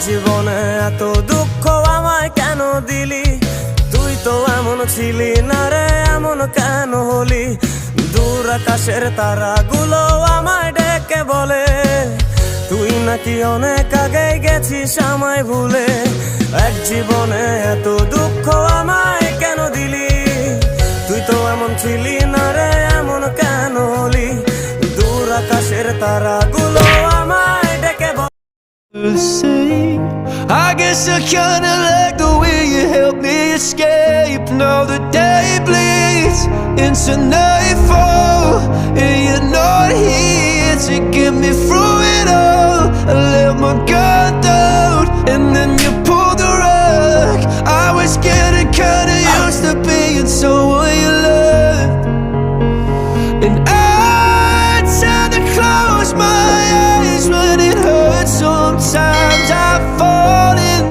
জীবনে এত দুঃখ আমায় কেন দিলি? তুই তো এমন ছিলি না রে, এমন কেন হলি? দূর আকাশের তারাগুলো আমায় ডেকে বলে তুই নাকি অনেক আগে গেছিস আমায় ভুলে। এক জীবনে এত দুঃখ আমায় কেন দিলি? তুই তো এমন ছিলি না রে, এমন কেন হলি? দূর আকাশের তারাগুলো আমায় ডেকে বলে। I guess I kinda like the way you help me escape. Now the day bleeds into nightfall, and you're not here to get me through